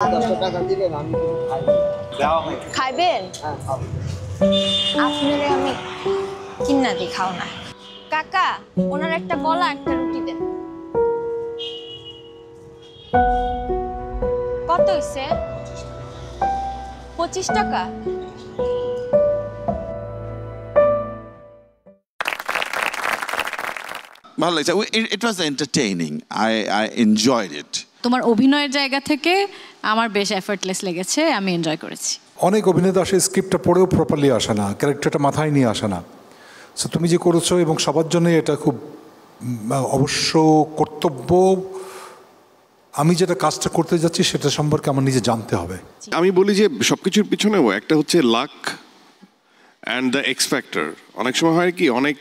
10 টাকা দিলেন আমি খাইবেন? হ্যাঁ খাবো। আপনারে আমি কিন্না দিই, খাও না। কাকা, ওনার একটা কলা একটা রুটি দেন। কত হইছে? 25 টাকা। ভালো লাগছে। It was entertaining. I enjoyed it. তোমার অভিনয়ের জায়গা থেকে আমার বেশ এফর্টলেস লেগেছে, আমি এনজয় করেছি। অনেক অভিনেতা আসে স্ক্রিপ্টটা পড়েও প্রপারলি আসে না, ক্যারেক্টারটা মাথায় নিয়ে আসে না। সো তুমি যে করেছো এবং সবার জন্যই এটা খুব অবশ্য কর্তব্য। আমি যেটা কাজটা করতে যাচ্ছি সেটা সম্পর্কে আমার নিজে জানতে হবে। আমি বলি যে সবকিছুর পিছনেও একটা হচ্ছে luck and the x factor. অনেক সময় হয় কি, অনেক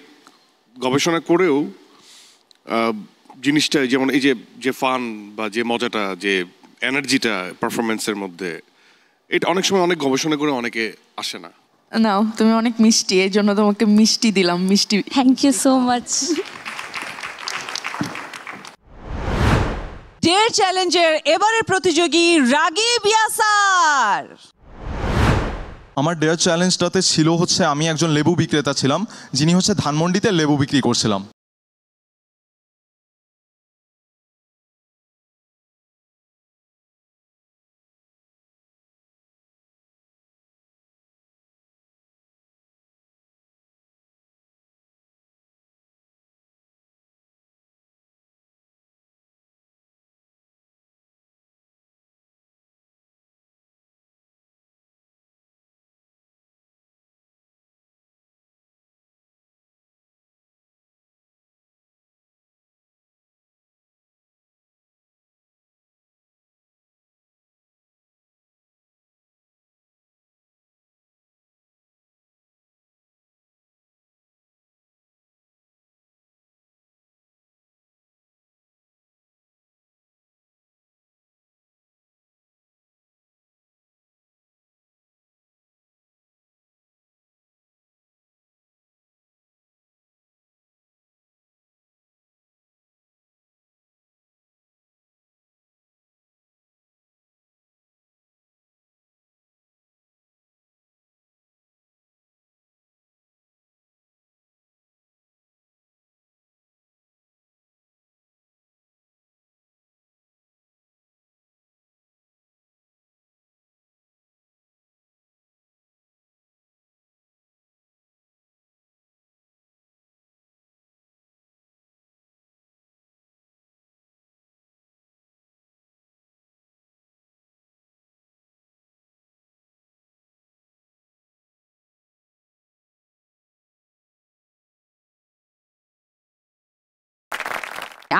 গবেষণা করেও জিনিসটা যেমন এই যে ফান বা যে মজাটা, যে এনার্জিটা পারফরমেন্সের মধ্যে, এটা অনেক সময় অনেক গবেষণা করে অনেকে আসে না। নাও, তুমি অনেক মিষ্টি, এই জন্য তোমাকে মিষ্টি দিলাম। মিষ্টি। Thank you so much. Dare চ্যালেঞ্জের এবারের প্রতিযোগী রাগিব ইয়াসার। আমার ডেয়ার চ্যালেঞ্জটাতে ছিল হচ্ছে আমি একজন লেবু বিক্রেতা ছিলাম, যিনি হচ্ছে ধানমন্ডিতে লেবু বিক্রি করছিলাম।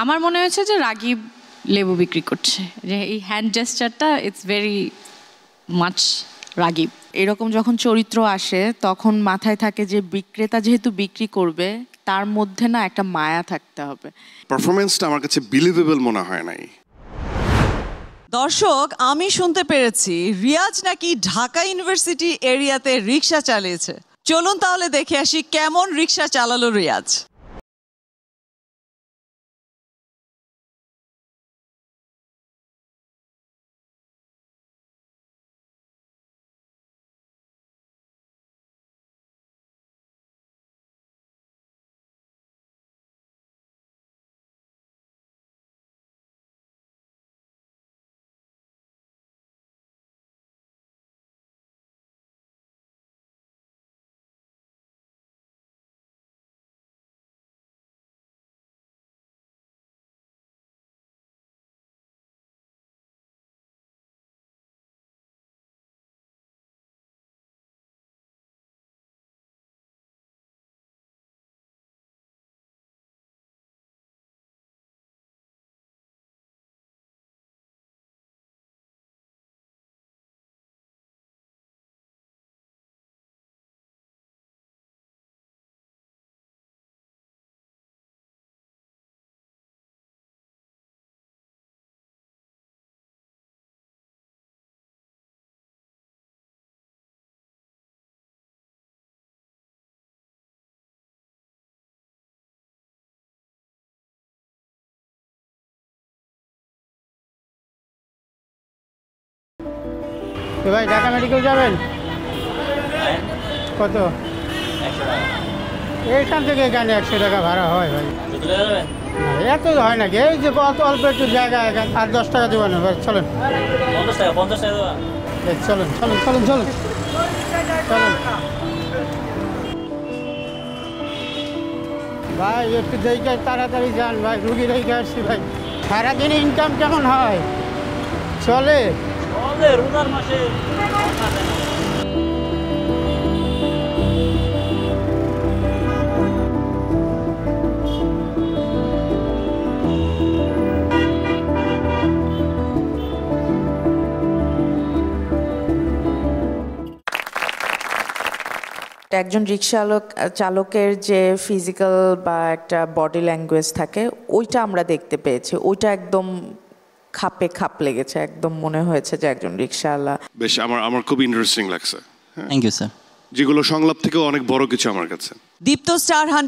আমার মনে হয়েছে যে রাগিব লেবু বিক্রি করছে, যে এই হ্যান্ড জেস্টারটা ইটস ভেরি মাচ রাগিব। এরকম যখন চরিত্র আসে তখন মাথায় থাকে যে বিক্রেতা যেহেতু বিক্রি করবে, তার মধ্যে না একটা মায়া থাকতে হবে। পারফরমেন্সটা আমার কাছে বিলিভেবল মনে হয় নাই। দর্শক, আমি শুনতে পেরেছি রিয়াজ নাকি ঢাকা ইউনিভার্সিটি এরিয়াতে রিক্সা চালিয়েছে। চলুন তাহলে দেখে আসি কেমন রিক্সা চালালো রিয়াজ। তো ভাই ঢাকা মেডিকেল যাবেন? কত? এইখান থেকে এখানে 100 টাকা ভাড়া হয় ভাই। না, এত হয় নাকি? এই যে কত অল্প একটু জায়গা, এখানে আর 10 টাকা দেবেন ভাই। চলেন 50 টাকা চলেন চলেন চলেন চলেন চলেন ভাই, একটু দেখে তাড়াতাড়ি যান ভাই, রুগী রেখে আসছি ভাই। সারাদিনে ইনকাম কেমন হয়? চলে রোজার মাসে। একজন চালকের যে ফিজিক্যাল বা একটা বডি ল্যাঙ্গুয়েজ থাকে, ওইটা আমরা দেখতে পেয়েছি। ওইটা একদম খাপে খাপ লেগেছে, একদম মনে হয়েছে যে একজন রিক্সাওয়ালা। বেশ, আমার খুব ইন্টারেস্টিং লাগছে। Thank you sir. যেগুলো সংলাপ থেকেও অনেক বড় কিছু আমার কাছে। দীপ্ত স্টার হান্টে